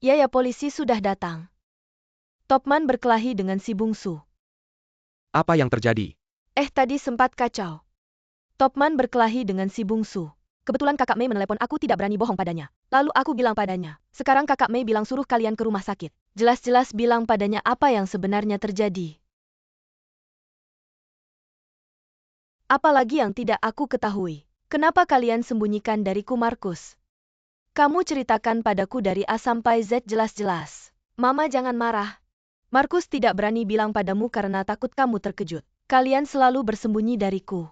Ya, polisi sudah datang. Topman berkelahi dengan si bungsu. Apa yang terjadi? Tadi sempat kacau. Topman berkelahi dengan si bungsu. Kebetulan kakak Mei menelepon aku tidak berani bohong padanya. Lalu aku bilang padanya, sekarang kakak Mei bilang suruh kalian ke rumah sakit. Jelas-jelas bilang padanya apa yang sebenarnya terjadi. Apalagi yang tidak aku ketahui. Kenapa kalian sembunyikan dariku, Markus? Kamu ceritakan padaku dari A sampai Z jelas-jelas. Mama jangan marah. Markus tidak berani bilang padamu karena takut kamu terkejut. Kalian selalu bersembunyi dariku.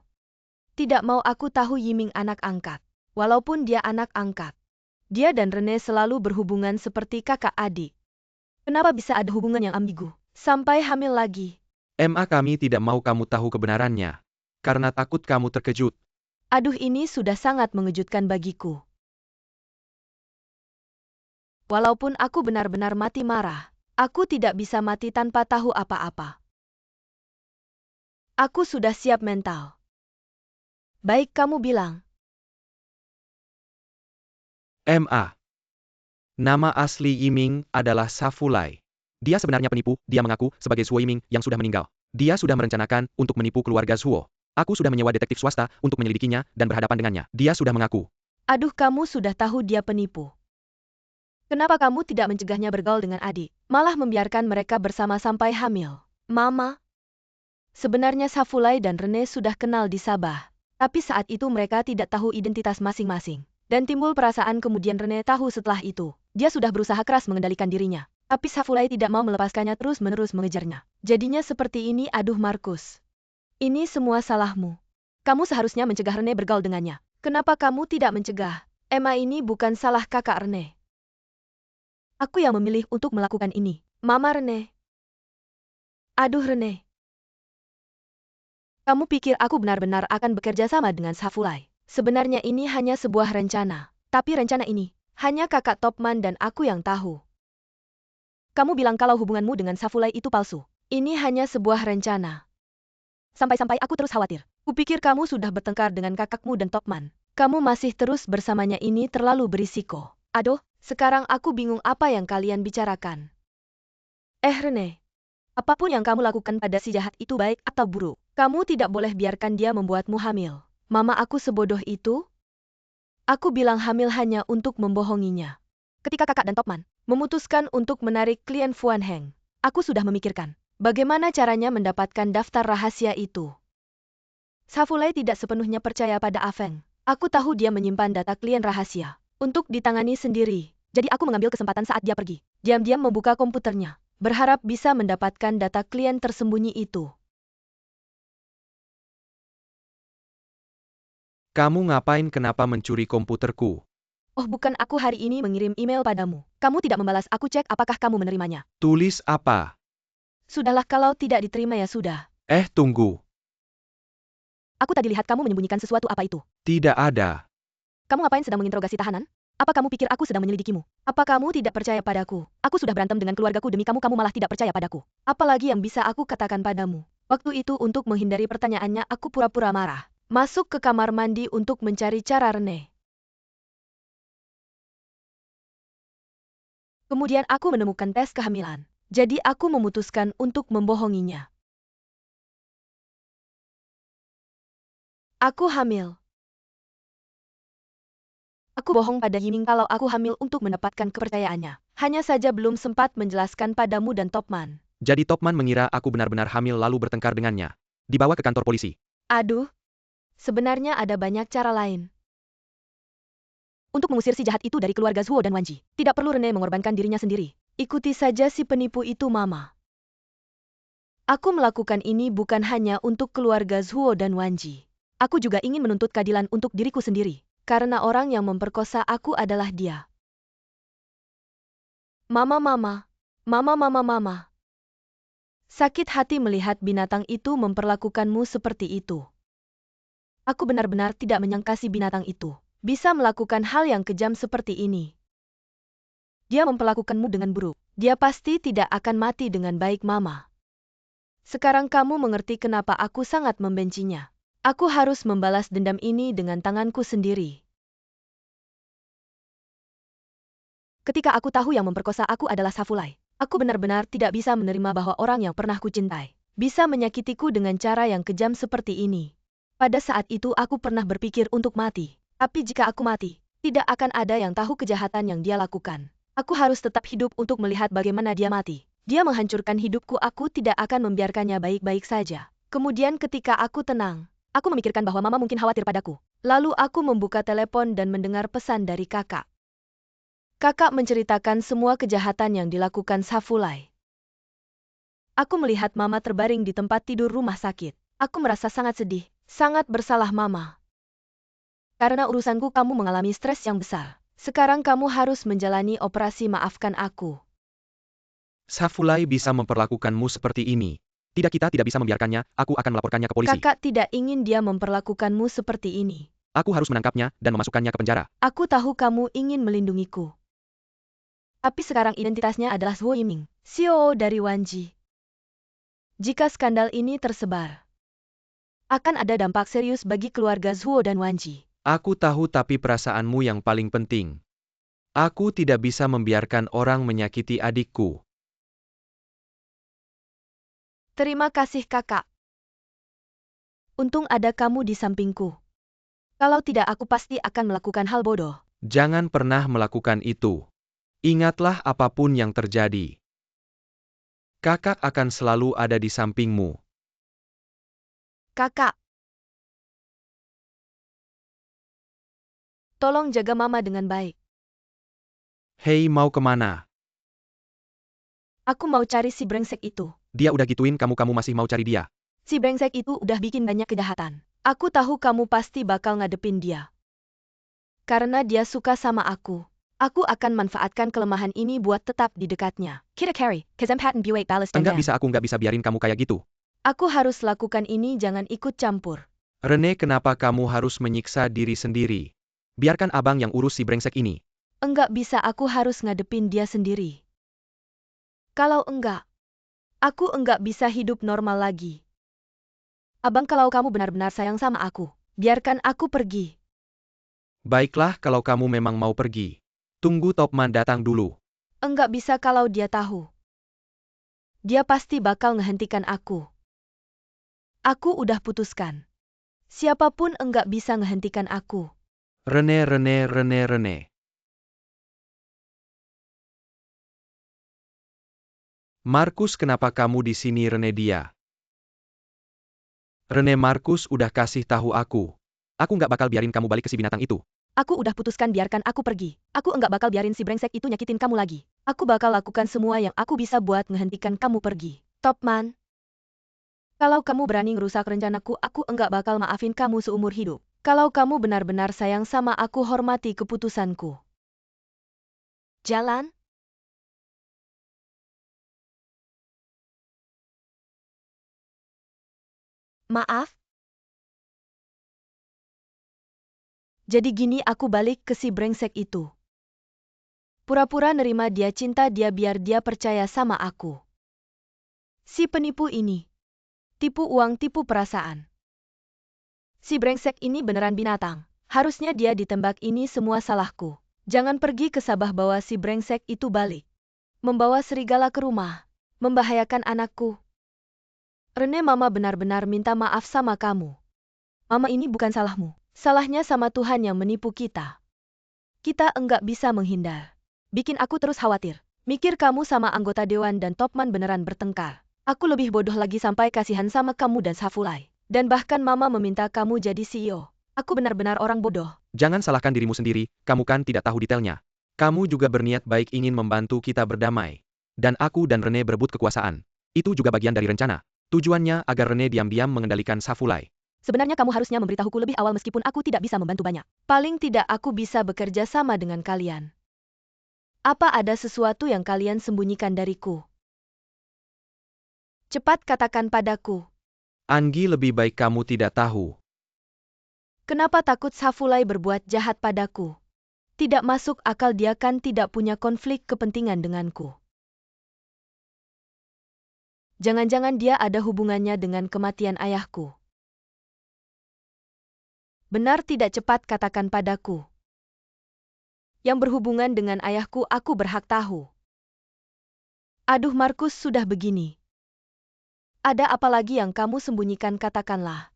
Tidak mau aku tahu Yiming anak angkat. Walaupun dia anak angkat. Dia dan Rene selalu berhubungan seperti kakak adik. Kenapa bisa ada hubungan yang ambigu? Sampai hamil lagi. Kami tidak mau kamu tahu kebenarannya. Karena takut kamu terkejut. Aduh, ini sudah sangat mengejutkan bagiku. Walaupun aku benar-benar mati marah, aku tidak bisa mati tanpa tahu apa-apa. Aku sudah siap mental. Baik kamu bilang. Nama asli Yiming adalah Safulai. Dia sebenarnya penipu, dia mengaku sebagai Zhuo Yiming yang sudah meninggal. Dia sudah merencanakan untuk menipu keluarga Zhuo. Aku sudah menyewa detektif swasta untuk menyelidikinya dan berhadapan dengannya. Dia sudah mengaku. Aduh, kamu sudah tahu dia penipu. Kenapa kamu tidak mencegahnya bergaul dengan adik, malah membiarkan mereka bersama sampai hamil? Mama, sebenarnya Safulai dan Rene sudah kenal di Sabah. Tapi saat itu mereka tidak tahu identitas masing-masing. Dan timbul perasaan kemudian Rene tahu setelah itu. Dia sudah berusaha keras mengendalikan dirinya. Tapi Safulai tidak mau melepaskannya terus-menerus mengejarnya. Jadinya seperti ini. Aduh Markus. Ini semua salahmu. Kamu seharusnya mencegah Rene bergaul dengannya. Kenapa kamu tidak mencegah? Emma, ini bukan salah kakak Rene. Aku yang memilih untuk melakukan ini. Mama Rene. Aduh Rene. Kamu pikir aku benar-benar akan bekerja sama dengan Safulai? Sebenarnya ini hanya sebuah rencana. Tapi rencana ini, hanya kakak Topman dan aku yang tahu. Kamu bilang kalau hubunganmu dengan Safulai itu palsu. Ini hanya sebuah rencana. Sampai-sampai aku terus khawatir. Kupikir kamu sudah bertengkar dengan kakakmu dan Topman. Kamu masih terus bersamanya, ini terlalu berisiko. Aduh, sekarang aku bingung apa yang kalian bicarakan. Rene. Apapun yang kamu lakukan pada si jahat itu baik atau buruk, kamu tidak boleh biarkan dia membuatmu hamil. Mama, aku sebodoh itu? Aku bilang hamil hanya untuk membohonginya. Ketika kakak dan Topman memutuskan untuk menarik klien Fuan Heng, aku sudah memikirkan bagaimana caranya mendapatkan daftar rahasia itu. Safulai tidak sepenuhnya percaya pada Afeng. Aku tahu dia menyimpan data klien rahasia untuk ditangani sendiri. Jadi aku mengambil kesempatan saat dia pergi. Diam-diam membuka komputernya, berharap bisa mendapatkan data klien tersembunyi itu. Kamu ngapain, kenapa mencuri komputerku? Oh bukan, aku hari ini mengirim email padamu. Kamu tidak membalas, aku cek apakah kamu menerimanya. Tulis apa? Sudahlah, kalau tidak diterima ya sudah. Tunggu. Aku tadi lihat kamu menyembunyikan sesuatu, apa itu? Tidak ada. Kamu ngapain sedang menginterogasi tahanan? Apa kamu pikir aku sedang menyelidikimu? Apa kamu tidak percaya padaku? Aku sudah berantem dengan keluargaku demi kamu, kamu malah tidak percaya padaku. Apalagi yang bisa aku katakan padamu? Waktu itu untuk menghindari pertanyaannya aku pura-pura marah. Masuk ke kamar mandi untuk mencari cara Rene. Kemudian aku menemukan tes kehamilan. Jadi aku memutuskan untuk membohonginya. Aku hamil. Aku bohong pada Yiming kalau aku hamil untuk mendapatkan kepercayaannya. Hanya saja belum sempat menjelaskan padamu dan Topman. Jadi Topman mengira aku benar-benar hamil lalu bertengkar dengannya. Dibawa ke kantor polisi. Aduh, sebenarnya ada banyak cara lain. Untuk mengusir si jahat itu dari keluarga Zhuo dan Wanji, tidak perlu Rene mengorbankan dirinya sendiri. Ikuti saja si penipu itu, Mama. Aku melakukan ini bukan hanya untuk keluarga Zhuo dan Wanji. Aku juga ingin menuntut keadilan untuk diriku sendiri. Karena orang yang memperkosa aku adalah dia. Mama. Sakit hati melihat binatang itu memperlakukanmu seperti itu. Aku benar-benar tidak menyangka si binatang itu bisa melakukan hal yang kejam seperti ini. Dia memperlakukanmu dengan buruk. Dia pasti tidak akan mati dengan baik, Mama. Sekarang kamu mengerti kenapa aku sangat membencinya. Aku harus membalas dendam ini dengan tanganku sendiri. Ketika aku tahu yang memperkosa aku adalah Safulai, aku benar-benar tidak bisa menerima bahwa orang yang pernah kucintai bisa menyakitiku dengan cara yang kejam seperti ini. Pada saat itu aku pernah berpikir untuk mati. Tapi jika aku mati, tidak akan ada yang tahu kejahatan yang dia lakukan. Aku harus tetap hidup untuk melihat bagaimana dia mati. Dia menghancurkan hidupku, aku tidak akan membiarkannya baik-baik saja. Kemudian ketika aku tenang, aku memikirkan bahwa mama mungkin khawatir padaku. Lalu aku membuka telepon dan mendengar pesan dari kakak. Kakak menceritakan semua kejahatan yang dilakukan Safulai. Aku melihat mama terbaring di tempat tidur rumah sakit. Aku merasa sangat sedih, sangat bersalah mama. Karena urusanku kamu mengalami stres yang besar. Sekarang kamu harus menjalani operasi, maafkan aku. Safulai bisa memperlakukanmu seperti ini. Kita tidak bisa membiarkannya, aku akan melaporkannya ke polisi. Kakak tidak ingin dia memperlakukanmu seperti ini. Aku harus menangkapnya dan memasukkannya ke penjara. Aku tahu kamu ingin melindungiku. Tapi sekarang identitasnya adalah Zhuo Yiming, CEO dari Wanji. Jika skandal ini tersebar, akan ada dampak serius bagi keluarga Zhuo dan Wanji. Aku tahu, tapi perasaanmu yang paling penting. Aku tidak bisa membiarkan orang menyakiti adikku. Terima kasih kakak. Untung ada kamu di sampingku. Kalau tidak aku pasti akan melakukan hal bodoh. Jangan pernah melakukan itu. Ingatlah apapun yang terjadi. Kakak akan selalu ada di sampingmu. Kakak. Tolong jaga mama dengan baik. Hei, mau kemana? Aku mau cari si brengsek itu. Dia udah gituin kamu masih mau cari dia. Si brengsek itu udah bikin banyak kejahatan. Aku tahu kamu pasti bakal ngadepin dia. Karena dia suka sama aku. Aku akan manfaatkan kelemahan ini buat tetap di dekatnya. Kita carry, kesempatan buat balas dendam. Aku nggak bisa biarin kamu kayak gitu. Aku harus lakukan ini, jangan ikut campur. Rene, kenapa kamu harus menyiksa diri sendiri? Biarkan abang yang urus si brengsek ini. Enggak bisa, aku harus ngadepin dia sendiri. Kalau enggak, aku enggak bisa hidup normal lagi. Abang, kalau kamu benar-benar sayang sama aku, biarkan aku pergi. Baiklah, kalau kamu memang mau pergi. Tunggu Topman datang dulu. Enggak bisa kalau dia tahu. Dia pasti bakal ngehentikan aku. Aku udah putuskan. Siapapun enggak bisa ngehentikan aku. Rene. Markus, kenapa kamu di sini, Rene? Rene, Markus udah kasih tahu aku. Aku nggak bakal biarin kamu balik ke si binatang itu. Aku udah putuskan, biarkan aku pergi. Aku enggak bakal biarin si brengsek itu nyakitin kamu lagi. Aku bakal lakukan semua yang aku bisa buat menghentikan kamu pergi. Topman. Kalau kamu berani ngerusak rencanaku, aku enggak bakal maafin kamu seumur hidup. Kalau kamu benar-benar sayang sama aku, hormati keputusanku. Jalan? Maaf? Jadi gini, aku balik ke si brengsek itu. Pura-pura nerima dia cinta dia biar dia percaya sama aku. Si penipu ini. Tipu uang, tipu perasaan. Si brengsek ini beneran binatang. Harusnya dia ditembak, ini semua salahku. Jangan pergi ke Sabah, bawa si brengsek itu balik. Membawa serigala ke rumah. Membahayakan anakku. Rene, mama benar-benar minta maaf sama kamu. Mama, ini bukan salahmu. Salahnya sama Tuhan yang menipu kita. Kita enggak bisa menghindar. Bikin aku terus khawatir. Mikir kamu sama anggota dewan dan Topman beneran bertengkar. Aku lebih bodoh lagi sampai kasihan sama kamu dan Safulai. Dan bahkan mama meminta kamu jadi CEO. Aku benar-benar orang bodoh. Jangan salahkan dirimu sendiri, kamu kan tidak tahu detailnya. Kamu juga berniat baik ingin membantu kita berdamai. Dan aku dan Rene berebut kekuasaan. Itu juga bagian dari rencana. Tujuannya agar Rene diam-diam mengendalikan Safulai. Sebenarnya kamu harusnya memberitahuku lebih awal meskipun aku tidak bisa membantu banyak. Paling tidak aku bisa bekerja sama dengan kalian. Apa ada sesuatu yang kalian sembunyikan dariku? Cepat katakan padaku. Anggi, lebih baik kamu tidak tahu. Kenapa takut Safulai berbuat jahat padaku? Tidak masuk akal, dia kan tidak punya konflik kepentingan denganku. Jangan-jangan dia ada hubungannya dengan kematian ayahku. Benar tidak, cepat katakan padaku. Yang berhubungan dengan ayahku aku berhak tahu. Aduh Markus, sudah begini. Ada apa lagi yang kamu sembunyikan, katakanlah.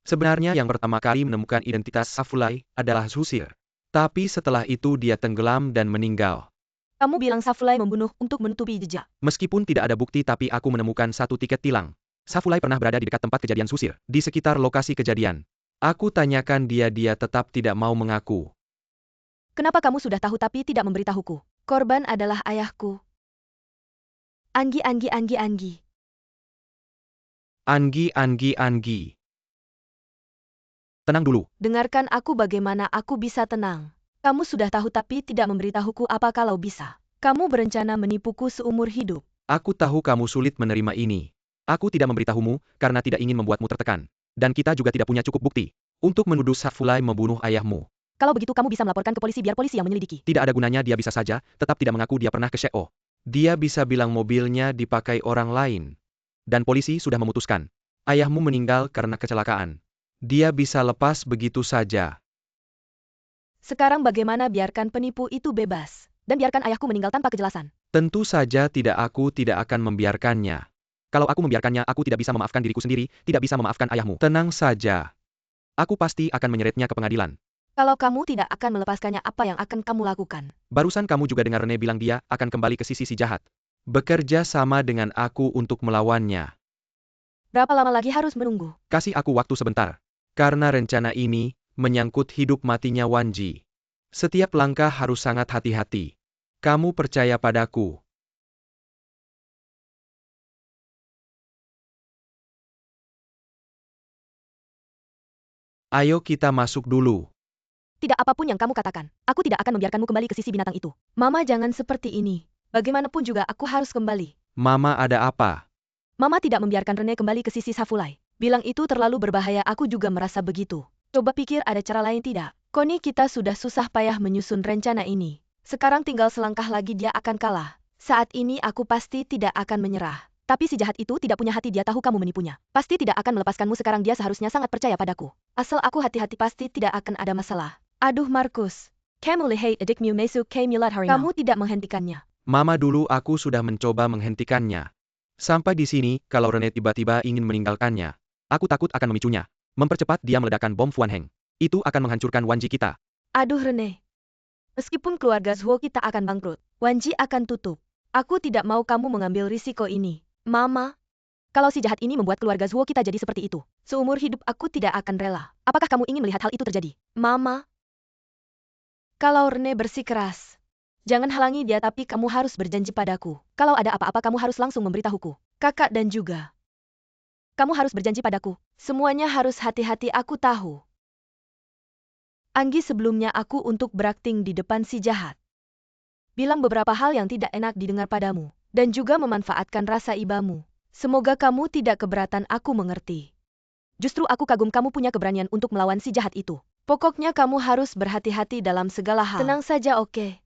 Sebenarnya yang pertama kali menemukan identitas Safulai adalah Zusir. Tapi setelah itu dia tenggelam dan meninggal. Kamu bilang Safulai membunuh untuk menutupi jejak. Meskipun tidak ada bukti tapi aku menemukan satu tiket tilang. Safulai pernah berada di dekat tempat kejadian Zusir, di sekitar lokasi kejadian. Aku tanyakan dia tetap tidak mau mengaku. Kenapa kamu sudah tahu tapi tidak memberitahuku? Korban adalah ayahku. Anggi. Anggi. Tenang dulu. Dengarkan aku, bagaimana aku bisa tenang. Kamu sudah tahu tapi tidak memberitahuku, apa kalau bisa? Kamu berencana menipuku seumur hidup. Aku tahu kamu sulit menerima ini. Aku tidak memberitahumu karena tidak ingin membuatmu tertekan. Dan kita juga tidak punya cukup bukti untuk menuduh Safulai membunuh ayahmu. Kalau begitu kamu bisa melaporkan ke polisi biar polisi yang menyelidiki. Tidak ada gunanya, dia bisa saja tetap tidak mengaku dia pernah ke Sheo. Dia bisa bilang mobilnya dipakai orang lain. Dan polisi sudah memutuskan. Ayahmu meninggal karena kecelakaan. Dia bisa lepas begitu saja. Sekarang bagaimana biarkan penipu itu bebas? Dan biarkan ayahku meninggal tanpa kejelasan. Tentu saja aku tidak akan membiarkannya. Kalau aku membiarkannya, aku tidak bisa memaafkan diriku sendiri, tidak bisa memaafkan ayahmu. Tenang saja. Aku pasti akan menyeretnya ke pengadilan. Kalau kamu tidak akan melepaskannya, apa yang akan kamu lakukan? Barusan kamu juga dengar Rene bilang dia akan kembali ke sisi si jahat. Bekerja sama dengan aku untuk melawannya. Berapa lama lagi harus menunggu? Kasih aku waktu sebentar. Karena rencana ini menyangkut hidup matinya Wanji. Setiap langkah harus sangat hati-hati. Kamu percaya padaku. Ayo kita masuk dulu. Tidak, apapun yang kamu katakan, aku tidak akan membiarkanmu kembali ke sisi binatang itu. Mama, jangan seperti ini. Bagaimanapun juga aku harus kembali. Mama, ada apa? Mama tidak membiarkan Rene kembali ke sisi Safulai. Bilang itu terlalu berbahaya, aku juga merasa begitu. Coba pikir ada cara lain tidak? Koni, kita sudah susah payah menyusun rencana ini. Sekarang tinggal selangkah lagi dia akan kalah. Saat ini aku pasti tidak akan menyerah. Tapi si jahat itu tidak punya hati, dia tahu kamu menipunya. Pasti tidak akan melepaskanmu sekarang, dia seharusnya sangat percaya padaku. Asal aku hati-hati pasti tidak akan ada masalah. Aduh Markus. Kamu lihat adikmu masuk ke milat harimau. Kamu tidak menghentikannya. Mama, dulu aku sudah mencoba menghentikannya. Sampai di sini, kalau Rene tiba-tiba ingin meninggalkannya, aku takut akan memicunya. Mempercepat dia meledakkan bom Fuan Heng. Itu akan menghancurkan Wanji kita. Aduh Rene. Meskipun keluarga Zhuo kita akan bangkrut, Wanji akan tutup. Aku tidak mau kamu mengambil risiko ini. Mama. Kalau si jahat ini membuat keluarga Zhuo kita jadi seperti itu, seumur hidup aku tidak akan rela. Apakah kamu ingin melihat hal itu terjadi? Mama. Kalau Rene bersikeras, jangan halangi dia, tapi kamu harus berjanji padaku. Kalau ada apa-apa kamu harus langsung memberitahuku. Kakak dan juga. Kamu harus berjanji padaku. Semuanya harus hati-hati, aku tahu. Anggi, sebelumnya aku untuk berakting di depan si jahat. Bilang beberapa hal yang tidak enak didengar padamu. Dan juga memanfaatkan rasa ibamu. Semoga kamu tidak keberatan, aku mengerti. Justru aku kagum kamu punya keberanian untuk melawan si jahat itu. Pokoknya kamu harus berhati-hati dalam segala hal. Tenang saja, oke?